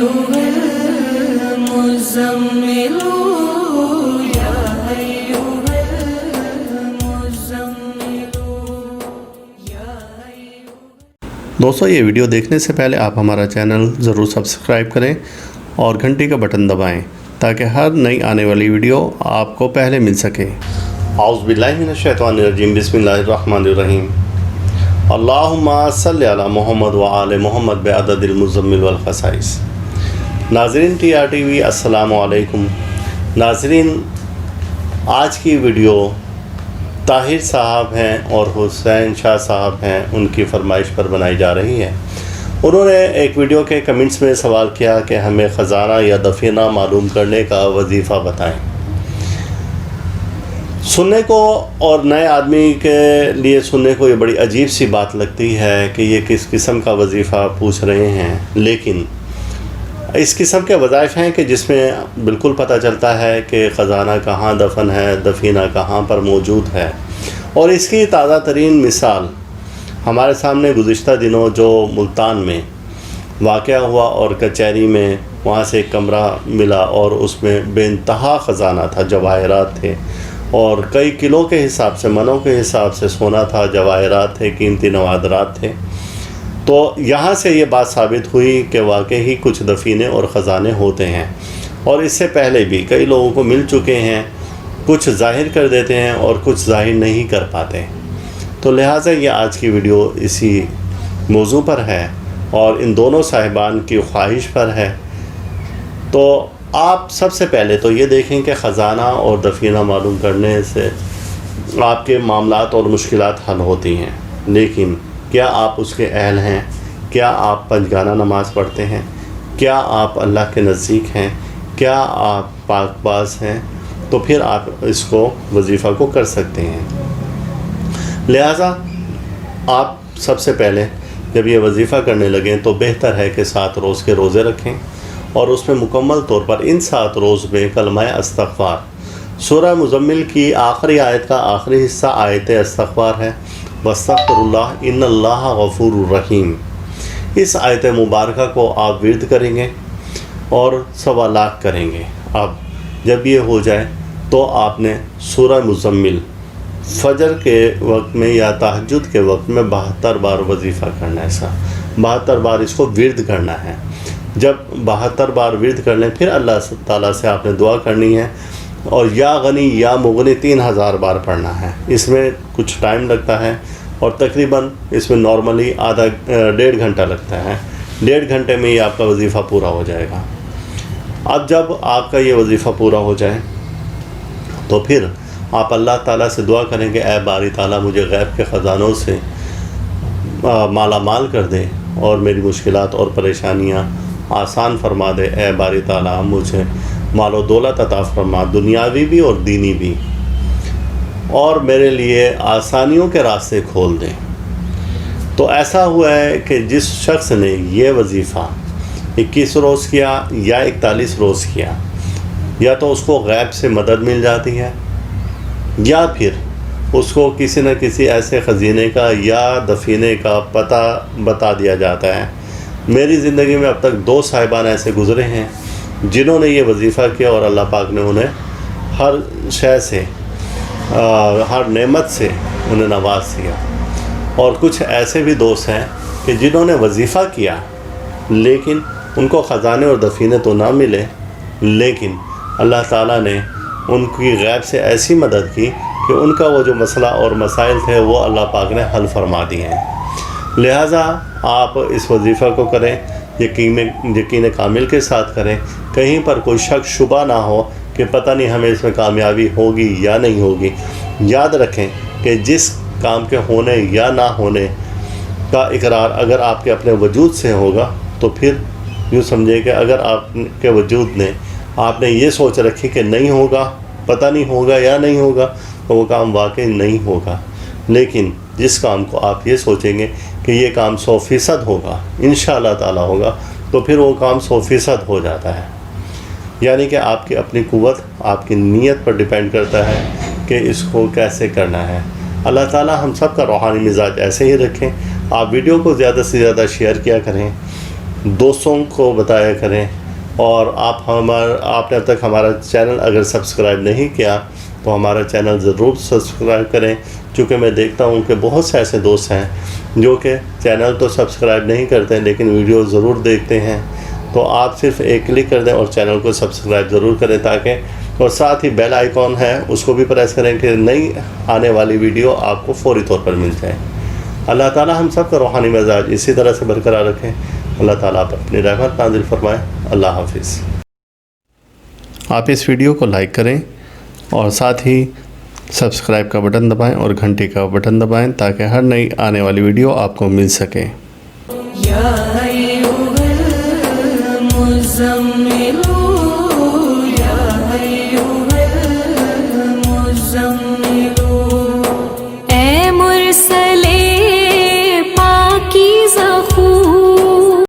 أيها المزمل يا أيها المزمل يا أيها. دوستو یہ ویڈیو دیکھنے سے پہلے آپ ہمارا چینل ضرور سبسکرائب کریں اور گھنٹی کا بٹن دبائیں تاکہ ہر نئی آنے والی ویڈیو آپ کو پہلے مل سکے. اعوذ باللہ من الشیطان الرجیم. بسم اللہ الرحمن الرحیم. اللہم صلی علی محمد وآل محمد بعدد المزمل والخصائص. ناظرین ٹی آر ٹی وی السلام علیکم. ناظرین آج کی ویڈیو طاہر صاحب ہیں اور حسین شاہ صاحب ہیں، ان کی فرمائش پر بنائی جا رہی ہے. انہوں نے ایک ویڈیو کے کمنٹس میں سوال کیا کہ ہمیں خزانہ یا دفینہ معلوم کرنے کا وظیفہ بتائیں. سننے کو اور نئے آدمی کے لیے سننے کو یہ بڑی عجیب سی بات لگتی ہے کہ یہ کس قسم کا وظیفہ پوچھ رہے ہیں، لیکن اس قسم کے وظائف ہیں کہ جس میں بالکل پتہ چلتا ہے کہ خزانہ کہاں دفن ہے، دفینہ کہاں پر موجود ہے. اور اس کی تازہ ترین مثال ہمارے سامنے گزشتہ دنوں جو ملتان میں واقعہ ہوا اور کچہری میں وہاں سے ایک کمرہ ملا اور اس میں بے انتہا خزانہ تھا، جواہرات تھے اور کئی کلو کے حساب سے، منوں کے حساب سے سونا تھا، جواہرات تھے، قیمتی نوادرات تھے. تو یہاں سے یہ بات ثابت ہوئی کہ واقعی کچھ دفینے اور خزانے ہوتے ہیں، اور اس سے پہلے بھی کئی لوگوں کو مل چکے ہیں. کچھ ظاہر کر دیتے ہیں اور کچھ ظاہر نہیں کر پاتے. تو لہٰذا یہ آج کی ویڈیو اسی موضوع پر ہے اور ان دونوں صاحبان کی خواہش پر ہے. تو آپ سب سے پہلے تو یہ دیکھیں کہ خزانہ اور دفینہ معلوم کرنے سے آپ کے معاملات اور مشکلات حل ہوتی ہیں، لیکن کیا آپ اس کے اہل ہیں؟ کیا آپ پنجگانہ نماز پڑھتے ہیں؟ کیا آپ اللہ کے نزدیک ہیں؟ کیا آپ پاک باز ہیں؟ تو پھر آپ اس کو وظیفہ کو کر سکتے ہیں. لہٰذا آپ سب سے پہلے جب یہ وظیفہ کرنے لگیں تو بہتر ہے کہ 7 روز کے روزے رکھیں اور اس میں مکمل طور پر ان 7 روز میں کلمہ استغفار، سورہ مزمل کی آخری آیت کا آخری حصہ آیت استغفار ہے، واستغفر اللہ ان اللہ غفور الرحیم. اس آیت مبارکہ کو آپ ورد کریں گے اور سوالات کریں گے. اب جب یہ ہو جائے تو آپ نے سورہ مزمل فجر کے وقت میں یا تہجد کے وقت میں 72 بار وظیفہ کرنا ہے. ایسا 72 بار اس کو ورد کرنا ہے. جب 72 بار ورد کر لیں پھر اللہ تعالیٰ سے آپ نے دعا کرنی ہے اور یا غنی یا مغنی 3000 بار پڑھنا ہے. اس میں کچھ ٹائم لگتا ہے اور تقریباً اس میں نارملی ڈیڑھ گھنٹہ لگتا ہے. 1.5 گھنٹے میں یہ آپ کا وظیفہ پورا ہو جائے گا. اب جب آپ کا یہ وظیفہ پورا ہو جائے تو پھر آپ اللہ تعالیٰ سے دعا کریں کہ اے باری تعالیٰ مجھے غیب کے خزانوں سے مالا مال کر دے اور میری مشکلات اور پریشانیاں آسان فرما دے. اے باری تعالیٰ مجھے مال و دولت عطا فرما، دنیاوی بھی اور دینی بھی، اور میرے لیے آسانیوں کے راستے کھول دیں. تو ایسا ہوا ہے کہ جس شخص نے یہ وظیفہ 21 روز کیا یا 41 روز کیا، یا تو اس کو غیب سے مدد مل جاتی ہے یا پھر اس کو کسی نہ کسی ایسے خزینے کا یا دفینے کا پتہ بتا دیا جاتا ہے. میری زندگی میں اب تک 2 صاحبان ایسے گزرے ہیں جنہوں نے یہ وظیفہ کیا اور اللہ پاک نے انہیں ہر شے سے، ہر نعمت سے انہیں نواز دیا. اور کچھ ایسے بھی دوست ہیں کہ جنہوں نے وظیفہ کیا لیکن ان کو خزانے اور دفینے تو نہ ملے، لیکن اللہ تعالیٰ نے ان کی غیب سے ایسی مدد کی کہ ان کا وہ جو مسئلہ اور مسائل تھے وہ اللہ پاک نے حل فرما دیے ہیں. لہٰذا آپ اس وظیفہ کو کریں، یقین کامل کے ساتھ کریں، کہیں پر کوئی شک شبہ نہ ہو کہ پتہ نہیں ہمیں اس میں کامیابی ہوگی یا نہیں ہوگی. یاد رکھیں کہ جس کام کے ہونے یا نہ ہونے کا اقرار اگر آپ کے اپنے وجود سے ہوگا تو پھر یوں سمجھے کہ اگر آپ کے وجود نے آپ نے یہ سوچ رکھی کہ نہیں ہوگا، پتہ نہیں ہوگا یا نہیں ہوگا، تو وہ کام واقعی نہیں ہوگا. لیکن جس کام کو آپ یہ سوچیں گے کہ یہ کام 100% ہوگا، انشاءاللہ تعالیٰ ہوگا، تو پھر وہ کام 100% ہو جاتا ہے. یعنی کہ آپ کی اپنی قوت آپ کی نیت پر ڈیپینڈ کرتا ہے کہ اس کو کیسے کرنا ہے. اللہ تعالیٰ ہم سب کا روحانی مزاج ایسے ہی رکھیں. آپ ویڈیو کو زیادہ سے زیادہ شیئر کیا کریں دوستوں کو بتایا کریں. اور آپ نے اب تک ہمارا چینل اگر سبسکرائب نہیں کیا تو ہمارا چینل ضرور سبسکرائب کریں, چونکہ میں دیکھتا ہوں کہ بہت سے ایسے دوست ہیں جو کہ چینل تو سبسکرائب نہیں کرتے لیکن ویڈیو ضرور دیکھتے ہیں. تو آپ صرف ایک کلک کر دیں اور چینل کو سبسکرائب ضرور کریں تاکہ, اور ساتھ ہی بیل آئیکن ہے اس کو بھی پریس کریں کہ نئی آنے والی ویڈیو آپ کو فوری طور پر مل جائے. اللہ تعالی ہم سب کا روحانی مزاج اسی طرح سے برقرار رکھیں. اللہ تعالیٰ آپ اپنی رحمت نازل فرمائیں. اللہ حافظ. آپ اس ویڈیو کو لائک کریں اور ساتھ ہی سبسکرائب کا بٹن دبائیں اور گھنٹی کا بٹن دبائیں تاکہ ہر نئی آنے والی ویڈیو آپ کو مل سکے. یا ایھا المزمل یا ایھا المزمل. اے مرسل